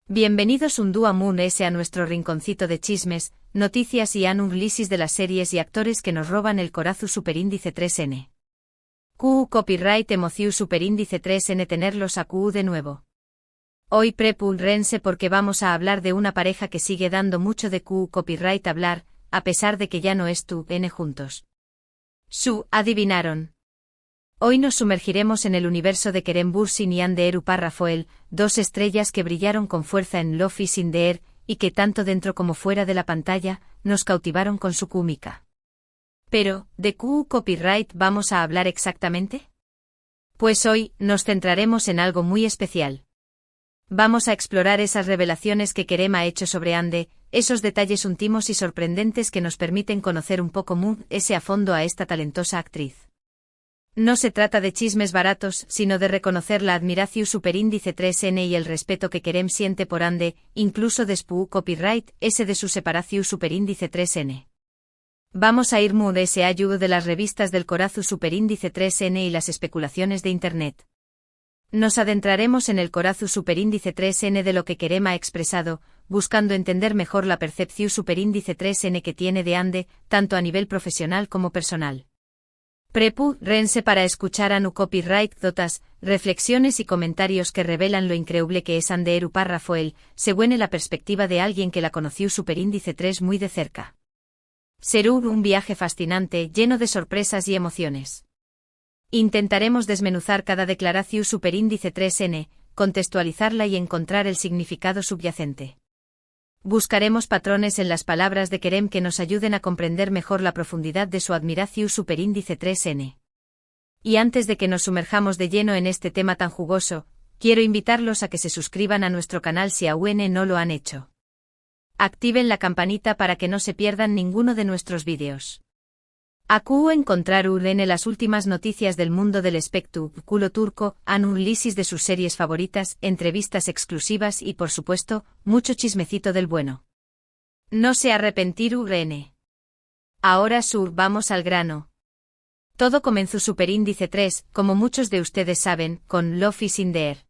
Bienvenidos un día más a nuestro rinconcito de chismes, noticias y análisis de las series y actores que nos roban el corazón superíndice 3N. Copyright emoción superíndice 3N tenerlos a de nuevo. Hoy prepúrense porque vamos a hablar de una pareja que sigue dando mucho de copyright hablar, a pesar de que ya no es N juntos. Adivinaron. Hoy nos sumergiremos en el universo de Kerem Bürsin y Hande Erupar Rafael, dos estrellas que brillaron con fuerza en Love is in the Air, y que tanto dentro como fuera de la pantalla, nos cautivaron con su química. Pero, ¿de copyright vamos a hablar exactamente? Pues hoy, nos centraremos en algo muy especial. Vamos a explorar esas revelaciones que Kerem ha hecho sobre Hande, esos detalles íntimos y sorprendentes que nos permiten conocer un poco más a fondo a esta talentosa actriz. No se trata de chismes baratos, sino de reconocer la admiración superíndice 3N y el respeto que Kerem siente por Hande, incluso después copyright, ese de su separación superíndice 3N. Vamos a ir muy ese ayudo de las revistas del corazón superíndice 3N y las especulaciones de Internet. Nos adentraremos en el corazón superíndice 3N de lo que Kerem ha expresado, buscando entender mejor la percepción superíndice 3N que tiene de Hande, tanto a nivel profesional como personal. Prepúrense para escuchar a nu copyright dotas, reflexiones y comentarios que revelan lo increíble que es Hande Erupar Rafael, según la perspectiva de alguien que la conoció superíndice 3 muy de cerca. Será un viaje fascinante, lleno de sorpresas y emociones. Intentaremos desmenuzar cada declaración superíndice 3N, contextualizarla y encontrar el significado subyacente. Buscaremos patrones en las palabras de Kerem que nos ayuden a comprender mejor la profundidad de su admiración superíndice 3N. Y antes de que nos sumerjamos de lleno en este tema tan jugoso, quiero invitarlos a que se suscriban a nuestro canal si aún no lo han hecho. Activen la campanita para que no se pierdan ninguno de nuestros vídeos. Encontrar en las últimas noticias del mundo del espectáculo turco, análisis de sus series favoritas, entrevistas exclusivas y por supuesto, mucho chismecito del bueno. No se arrepentir Ahora vamos al grano. Todo comenzó superíndice 3, como muchos de ustedes saben, con Love is in the Air.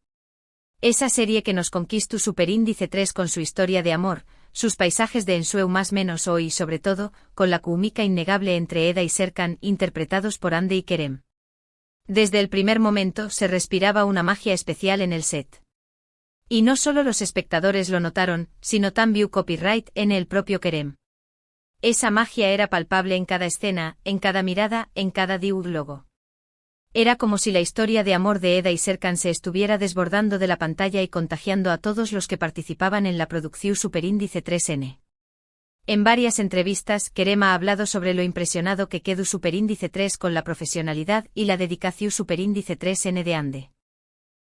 Esa serie que nos conquistó superíndice 3 con su historia de amor, sus paisajes de ensueño más menos hoy y sobre todo, con la química innegable entre Eda y Serkan interpretados por Hande y Kerem. Desde el primer momento se respiraba una magia especial en el set. Y no solo los espectadores lo notaron, sino también copyright en el propio Kerem. Esa magia era palpable en cada escena, en cada mirada, en cada diálogo. Era como si la historia de amor de Eda y Serkan se estuviera desbordando de la pantalla y contagiando a todos los que participaban en la producción superíndice 3N. En varias entrevistas, Kerem ha hablado sobre lo impresionado que quedó superíndice 3 con la profesionalidad y la dedicación superíndice 3N de Hande.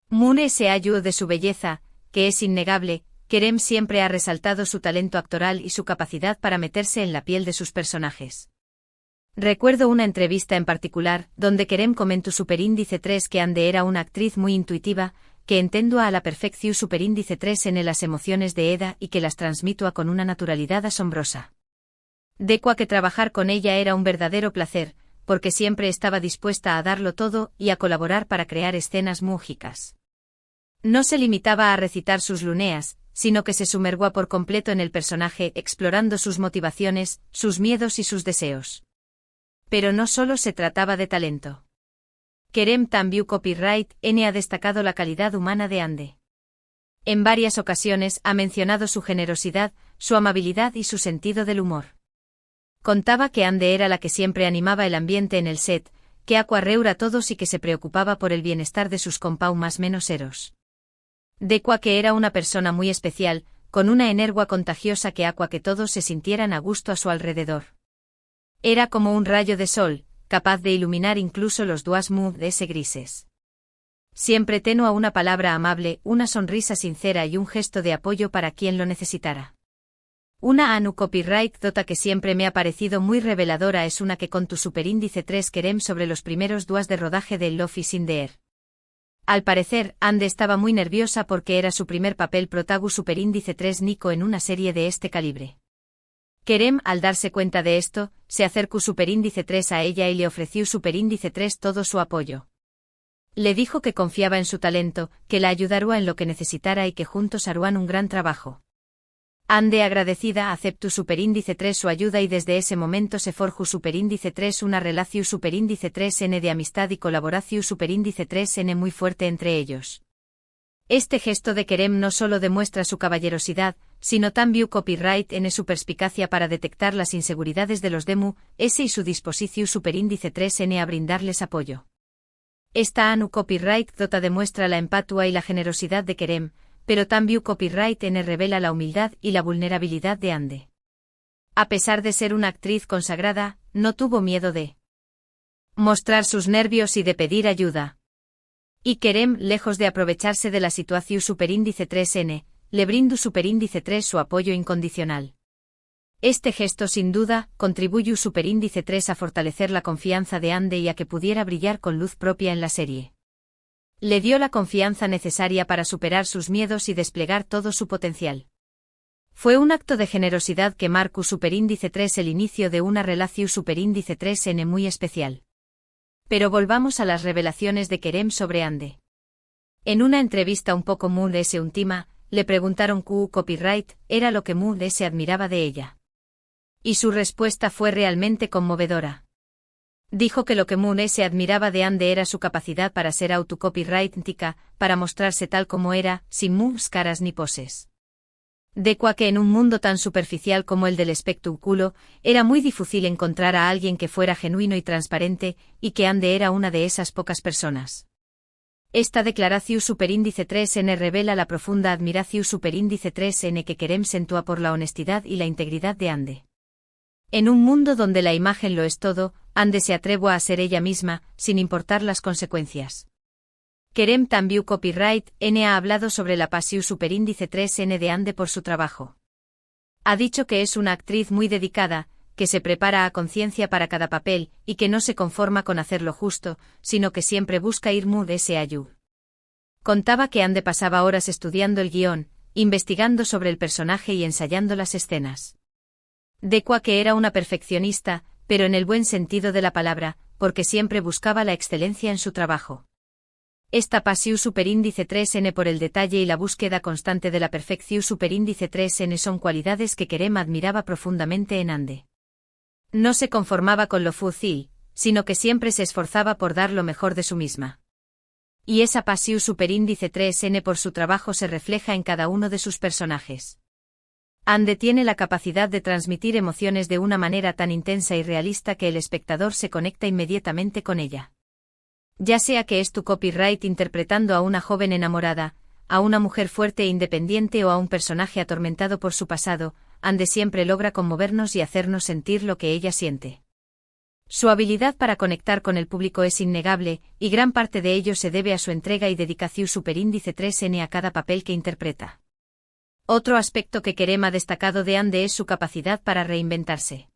Mune se ayudó de su belleza, que es innegable. Kerem siempre ha resaltado su talento actoral y su capacidad para meterse en la piel de sus personajes. Recuerdo una entrevista en particular, donde Kerem comentó superíndice 3 que Hande era una actriz muy intuitiva, que entiendo a la perfección superíndice 3 en las emociones de Eda y que las transmito con una naturalidad asombrosa. Que trabajar con ella era un verdadero placer, porque siempre estaba dispuesta a darlo todo y a colaborar para crear escenas mágicas. No se limitaba a recitar sus luneas, sino que se sumergió por completo en el personaje explorando sus motivaciones, sus miedos y sus deseos. Pero no solo se trataba de talento. Kerem también copyright ha destacado la calidad humana de Hande. En varias ocasiones ha mencionado su generosidad, su amabilidad y su sentido del humor. Contaba que Hande era la que siempre animaba el ambiente en el set, que reúra a todos y que se preocupaba por el bienestar de sus compau más menos eros. Que era una persona muy especial, con una energía contagiosa que todos se sintieran a gusto a su alrededor. Era como un rayo de sol, capaz de iluminar incluso los días de ese grises. Siempre tenía una palabra amable, una sonrisa sincera y un gesto de apoyo para quien lo necesitara. Una copyright dota que siempre me ha parecido muy reveladora es una que con tu superíndice 3 Kerem sobre los primeros días de rodaje de Love is in the Air. Al parecer, Hande estaba muy nerviosa porque era su primer papel protagu superíndice 3 Nico en una serie de este calibre. Kerem, al darse cuenta de esto, se acercó superíndice 3 a ella y le ofreció superíndice 3 todo su apoyo. Le dijo que confiaba en su talento, que la ayudaría en lo que necesitara y que juntos harían un gran trabajo. Ande agradecida aceptó superíndice 3 su ayuda y desde ese momento se forjó superíndice 3 una relación superíndice 3n de amistad y colaboración superíndice 3n muy fuerte entre ellos. Este gesto de Kerem no solo demuestra su caballerosidad, sino también copyright en su perspicacia para detectar las inseguridades de los demu, s y su disposición superíndice 3n a brindarles apoyo. Esta anu copyright dota demuestra la empatua y la generosidad de Kerem, pero también copyright n revela la humildad y la vulnerabilidad de Ande. A pesar de ser una actriz consagrada, no tuvo miedo de mostrar sus nervios y de pedir ayuda. Y Kerem, lejos de aprovecharse de la situación superíndice 3n, le brindó superíndice 3 su apoyo incondicional. Este gesto sin duda contribuyó superíndice 3 a fortalecer la confianza de Ande y a que pudiera brillar con luz propia en la serie. Le dio la confianza necesaria para superar sus miedos y desplegar todo su potencial. Fue un acto de generosidad que marcó superíndice 3 el inicio de una relación superíndice 3n muy especial. Pero volvamos a las revelaciones de Kerem sobre Ande. En una entrevista un poco Moon S. última, le preguntaron qué copyright era lo que Moon S. admiraba de ella. Y su respuesta fue realmente conmovedora. Dijo que lo que Moon S. admiraba de Ande era su capacidad para ser autocopyrightica, para mostrarse tal como era, sin máscaras ni poses. Que en un mundo tan superficial como el del espectáculo, era muy difícil encontrar a alguien que fuera genuino y transparente, y que Ande era una de esas pocas personas. Esta declaración superíndice 3n revela la profunda admiración superíndice 3n que Kerem sentía por la honestidad y la integridad de Ande. En un mundo donde la imagen lo es todo, Ande se atrevo a ser ella misma, sin importar las consecuencias. Kerem también copyright N ha hablado sobre la pasión superíndice 3n de Ande por su trabajo. Ha dicho que es una actriz muy dedicada, que se prepara a conciencia para cada papel, y que no se conforma con hacer lo justo, sino que siempre busca ir mood ese ayú. Contaba que Ande pasaba horas estudiando el guión, investigando sobre el personaje y ensayando las escenas. Que era una perfeccionista, pero en el buen sentido de la palabra, porque siempre buscaba la excelencia en su trabajo. Esta pasión superíndice 3n por el detalle y la búsqueda constante de la perfección superíndice 3n son cualidades que Kerem admiraba profundamente en Ande. No se conformaba con lo fácil, sino que siempre se esforzaba por dar lo mejor de sí misma. Y esa pasión superíndice 3n por su trabajo se refleja en cada uno de sus personajes. Ande tiene la capacidad de transmitir emociones de una manera tan intensa y realista que el espectador se conecta inmediatamente con ella. Ya sea que es tu copyright interpretando a una joven enamorada, a una mujer fuerte e independiente o a un personaje atormentado por su pasado, Ande siempre logra conmovernos y hacernos sentir lo que ella siente. Su habilidad para conectar con el público es innegable, y gran parte de ello se debe a su entrega y dedicación superíndice 3n a cada papel que interpreta. Otro aspecto que Kerem ha destacado de Ande es su capacidad para reinventarse.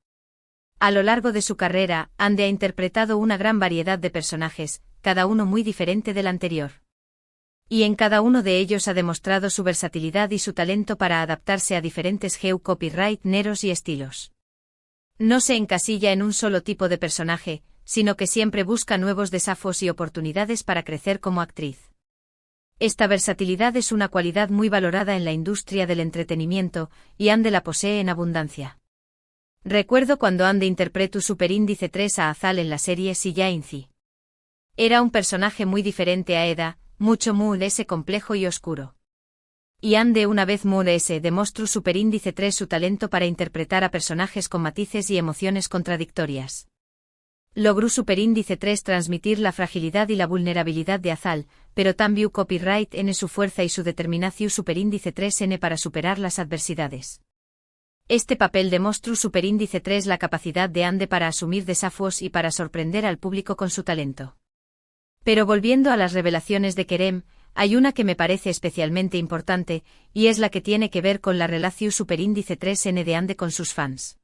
A lo largo de su carrera, Ande ha interpretado una gran variedad de personajes, cada uno muy diferente del anterior. Y en cada uno de ellos ha demostrado su versatilidad y su talento para adaptarse a diferentes copyright neros y estilos. No se encasilla en un solo tipo de personaje, sino que siempre busca nuevos desafíos y oportunidades para crecer como actriz. Esta versatilidad es una cualidad muy valorada en la industria del entretenimiento, y Ande la posee en abundancia. Recuerdo cuando Ande interpretó superíndice 3 a Azal en la serie Silla Inci. Era un personaje muy diferente a Eda, mucho Moon S complejo y oscuro. Y Ande una vez Moon S demostró superíndice 3 su talento para interpretar a personajes con matices y emociones contradictorias. Logró superíndice 3 transmitir la fragilidad y la vulnerabilidad de Azal, pero también copyright N su fuerza y su determinación superíndice 3n para superar las adversidades. Este papel demostró superíndice 3 la capacidad de Ande para asumir desafíos y para sorprender al público con su talento. Pero volviendo a las revelaciones de Kerem, hay una que me parece especialmente importante, y es la que tiene que ver con la relación superíndice 3n de Ande con sus fans.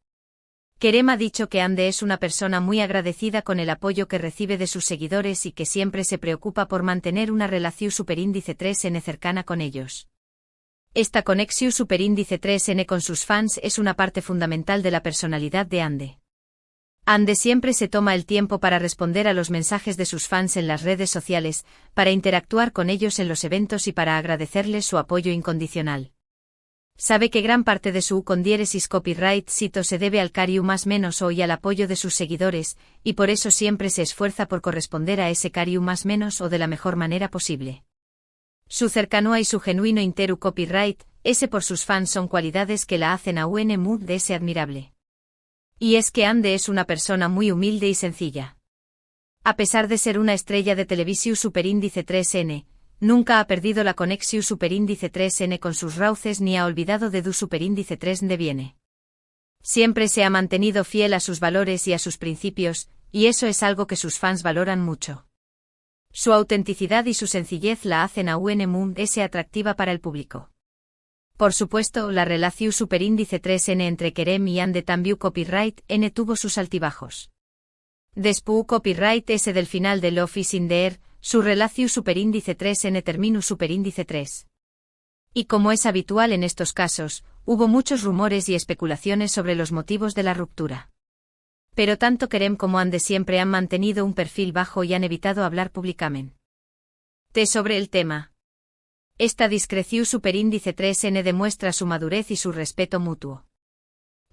Kerem ha dicho que Ande es una persona muy agradecida con el apoyo que recibe de sus seguidores y que siempre se preocupa por mantener una relación superíndice 3n cercana con ellos. Esta conexión superíndice 3n con sus fans es una parte fundamental de la personalidad de Ande. Ande siempre se toma el tiempo para responder a los mensajes de sus fans en las redes sociales, para interactuar con ellos en los eventos y para agradecerles su apoyo incondicional. Sabe que gran parte de su con diéresis copyright cito se debe al cariu más menos o y al apoyo de sus seguidores, y por eso siempre se esfuerza por corresponder a ese cariu más menos o de la mejor manera posible. Su cercanía y su genuino interu copyright, ese por sus fans son cualidades que la hacen a un mood de ese admirable. Y es que Ande es una persona muy humilde y sencilla. A pesar de ser una estrella de televisión superíndice 3N, nunca ha perdido la conexión superíndice 3N con sus rauces ni ha olvidado de du superíndice 3 de viene. Siempre se ha mantenido fiel a sus valores y a sus principios, y eso es algo que sus fans valoran mucho. Su autenticidad y su sencillez la hacen a un ese atractiva para el público. Por supuesto, la relación superíndice 3N entre Kerem y Ande también copyright N tuvo sus altibajos. Después copyright S del final de Love is in the air, su relación superíndice 3N terminó superíndice 3. Y como es habitual en estos casos, hubo muchos rumores y especulaciones sobre los motivos de la ruptura. Pero tanto Kerem como Ande siempre han mantenido un perfil bajo y han evitado hablar públicamente sobre el tema. Esta discreción superíndice 3N demuestra su madurez y su respeto mutuo.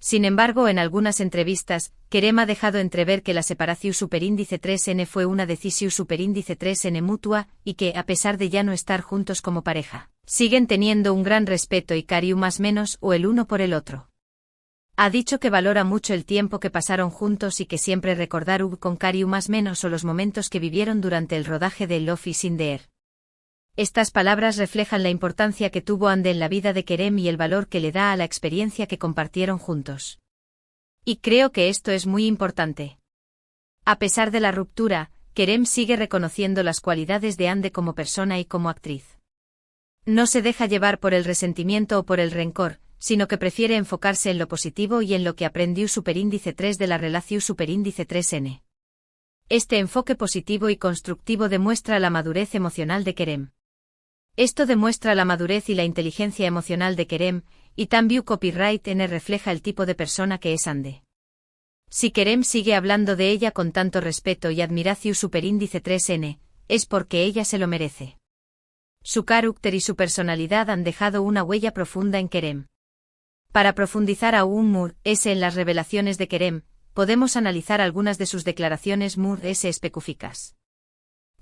Sin embargo, en algunas entrevistas, Kerem ha dejado entrever que la separación superíndice 3N fue una decisión superíndice 3N mutua, y que, a pesar de ya no estar juntos como pareja, siguen teniendo un gran respeto y cariu más menos o el uno por el otro. Ha dicho que valora mucho el tiempo que pasaron juntos y que siempre recordaron con cariu más menos o los momentos que vivieron durante el rodaje de Love is in the air. Estas palabras reflejan la importancia que tuvo Ande en la vida de Kerem y el valor que le da a la experiencia que compartieron juntos. Y creo que esto es muy importante. A pesar de la ruptura, Kerem sigue reconociendo las cualidades de Ande como persona y como actriz. No se deja llevar por el resentimiento o por el rencor, sino que prefiere enfocarse en lo positivo y en lo que aprendió superíndice 3 de la relación superíndice 3N. Este enfoque positivo y constructivo demuestra la madurez emocional de Kerem. Esto demuestra la madurez y la inteligencia emocional de Kerem, y también copyright N refleja el tipo de persona que es Ande. Si Kerem sigue hablando de ella con tanto respeto y admiración superíndice 3N, es porque ella se lo merece. Su carácter y su personalidad han dejado una huella profunda en Kerem. Para profundizar aún más en las revelaciones de Kerem, podemos analizar algunas de sus declaraciones más específicas.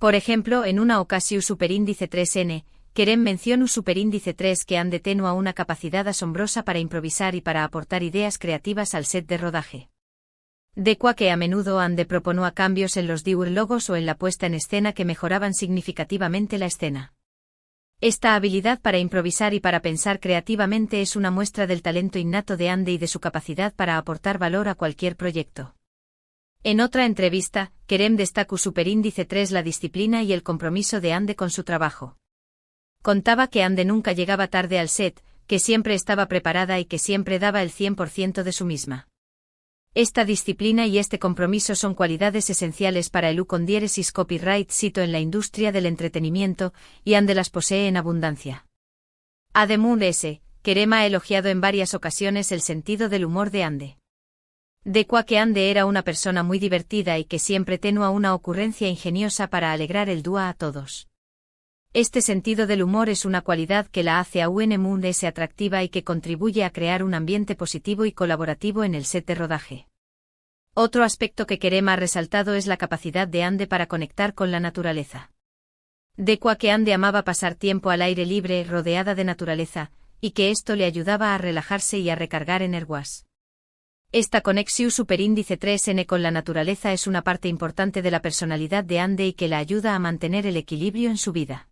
Por ejemplo, en una ocasión superíndice 3N, Kerem mencionó superíndice 3 que Ande tenía una capacidad asombrosa para improvisar y para aportar ideas creativas al set de rodaje. De qua que a menudo Ande proponía cambios en los diálogos o en la puesta en escena que mejoraban significativamente la escena. Esta habilidad para improvisar y para pensar creativamente es una muestra del talento innato de Ande y de su capacidad para aportar valor a cualquier proyecto. En otra entrevista, Kerem destacó superíndice 3 la disciplina y el compromiso de Ande con su trabajo. Contaba que Ande nunca llegaba tarde al set, que siempre estaba preparada y que siempre daba el 100% de su misma. Esta disciplina y este compromiso son cualidades esenciales para el con diéresis copyright cito en la industria del entretenimiento, y Ande las posee en abundancia. Además Kerem ha elogiado en varias ocasiones el sentido del humor de Ande. De qua que Ande era una persona muy divertida y que siempre tenía una ocurrencia ingeniosa para alegrar el día a todos. Este sentido del humor es una cualidad que la hace a un ese atractiva y que contribuye a crear un ambiente positivo y colaborativo en el set de rodaje. Otro aspecto que Kerem ha resaltado es la capacidad de Ande para conectar con la naturaleza. De qua que Ande amaba pasar tiempo al aire libre rodeada de naturaleza, y que esto le ayudaba a relajarse y a recargar energías. Esta conexión superíndice 3N con la naturaleza es una parte importante de la personalidad de Ande y que la ayuda a mantener el equilibrio en su vida.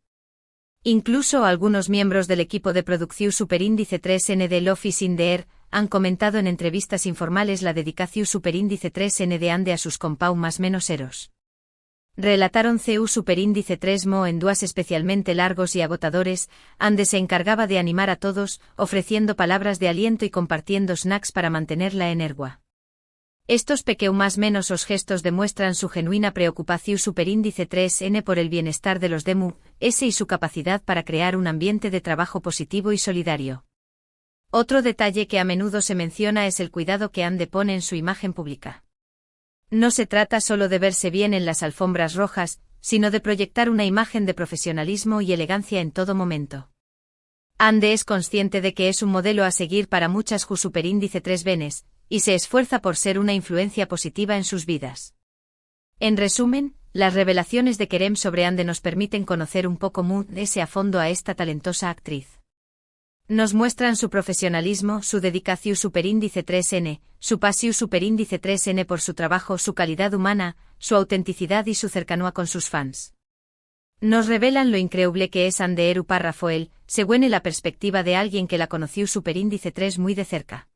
Incluso algunos miembros del equipo de producción superíndice 3N de Love is in the air han comentado en entrevistas informales la dedicación superíndice 3N de Ande a sus compau más menos eros. Relataron CU superíndice 3 mo en dúas especialmente largos y agotadores, Ande se encargaba de animar a todos, ofreciendo palabras de aliento y compartiendo snacks para mantenerla energua. Estos pequeños más menos os gestos demuestran su genuina preocupación superíndice 3N por el bienestar de los demu, S y su capacidad para crear un ambiente de trabajo positivo y solidario. Otro detalle que a menudo se menciona es el cuidado que Ande pone en su imagen pública. No se trata solo de verse bien en las alfombras rojas, sino de proyectar una imagen de profesionalismo y elegancia en todo momento. Hande es consciente de que es un modelo a seguir para muchas Ju superíndice 3 venes, y se esfuerza por ser una influencia positiva en sus vidas. En resumen, las revelaciones de Kerem sobre Hande nos permiten conocer un poco más a fondo a esta talentosa actriz. Nos muestran su profesionalismo, su dedicación superíndice 3N, su pasión superíndice 3N por su trabajo, su calidad humana, su autenticidad y su cercanía con sus fans. Nos revelan lo increíble que es Hande Eru Parrafoel, según la perspectiva de alguien que la conoció superíndice 3 muy de cerca.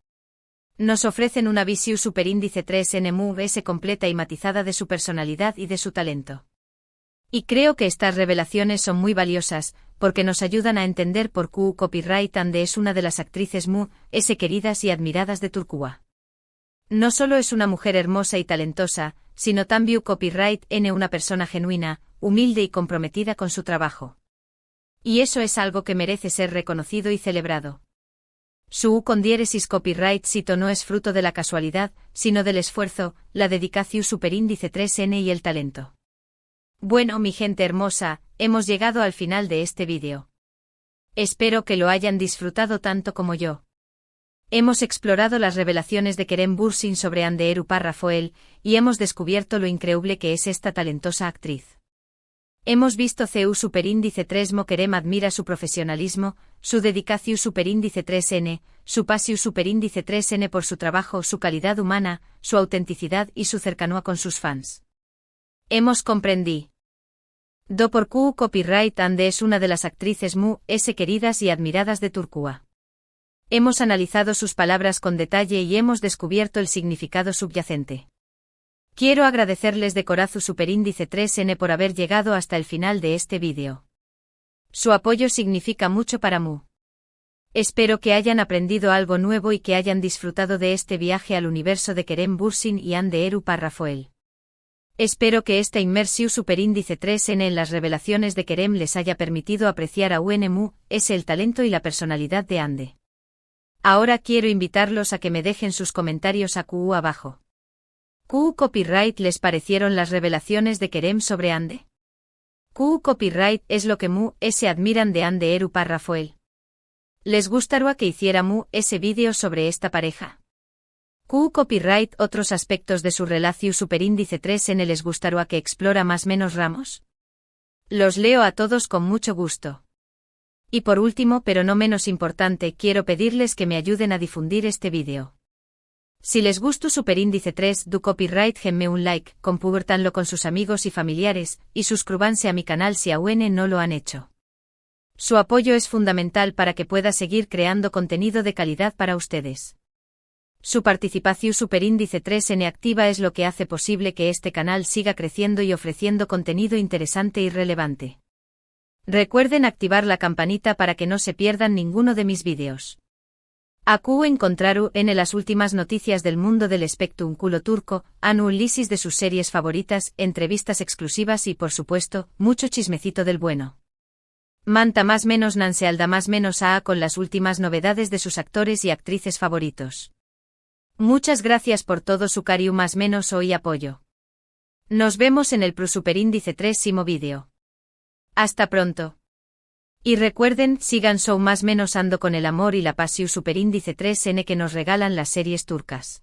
Nos ofrecen una visión superíndice 3N muy completa y matizada de su personalidad y de su talento. Y creo que estas revelaciones son muy valiosas, porque nos ayudan a entender por qué Copyright Hande es una de las actrices muy queridas y admiradas de Turquía. No solo es una mujer hermosa y talentosa, sino también Copyright N una persona genuina, humilde y comprometida con su trabajo. Y eso es algo que merece ser reconocido y celebrado. Su U con diéresis Copyright Sito no es fruto de la casualidad, sino del esfuerzo, la dedicación superíndice 3N y el talento. Bueno, mi gente hermosa, hemos llegado al final de este vídeo. Espero que lo hayan disfrutado tanto como yo. Hemos explorado las revelaciones de Kerem Bürsin sobre Hande Eru Parrafoel, y hemos descubierto lo increíble que es esta talentosa actriz. Hemos visto CU superíndice 3 Mo Kerem admira su profesionalismo, su dedicación superíndice 3N, su pasión superíndice 3N por su trabajo, su calidad humana, su autenticidad y su cercanía con sus fans. Hemos comprendido por qué Copyright Hande es una de las actrices muy queridas y admiradas de Turquía. Hemos analizado sus palabras con detalle y hemos descubierto el significado subyacente. Quiero agradecerles de corazón superíndice 3N por haber llegado hasta el final de este vídeo. Su apoyo significa mucho para mí. Espero que hayan aprendido algo nuevo y que hayan disfrutado de este viaje al universo de Kerem Bürsin y Hande Eru Parrafoel. Espero que esta inmersión superíndice 3N en las revelaciones de Kerem les haya permitido apreciar a UNMU, el talento y la personalidad de Hande. Ahora quiero invitarlos a que me dejen sus comentarios abajo. ¿Qué Copyright les parecieron las revelaciones de Kerem sobre Hande? ¿Qué Copyright es lo que se admiran de Hande Eru Parrafoel? ¿Les gustaría que hiciera ese vídeo sobre esta pareja? ¿Qué Copyright otros aspectos de su relación superíndice 3N les gustaría que explora más menos ramos? Los leo a todos con mucho gusto. Y por último, pero no menos importante, quiero pedirles que me ayuden a difundir este vídeo. Si les gustó superíndice 3 du Copyright, denme un like, compártanlo con sus amigos y familiares, y suscríbanse a mi canal si aún no lo han hecho. Su apoyo es fundamental para que pueda seguir creando contenido de calidad para ustedes. Su participación superíndice 3N activa es lo que hace posible que este canal siga creciendo y ofreciendo contenido interesante y relevante. Recuerden activar la campanita para que no se pierdan ninguno de mis vídeos. Aku encontraru en las últimas noticias del mundo del espectáculo turco, análisis de sus series favoritas, entrevistas exclusivas y por supuesto, mucho chismecito del bueno. Manta más menos Nansealda más menos a con las últimas novedades de sus actores y actrices favoritos. Muchas gracias por todo su cariño más menos hoy apoyo. Nos vemos en el superíndice 3º vídeo. Hasta pronto. Y recuerden, sigan show más menos ando con el amor y la pasión superíndice 3N que nos regalan las series turcas.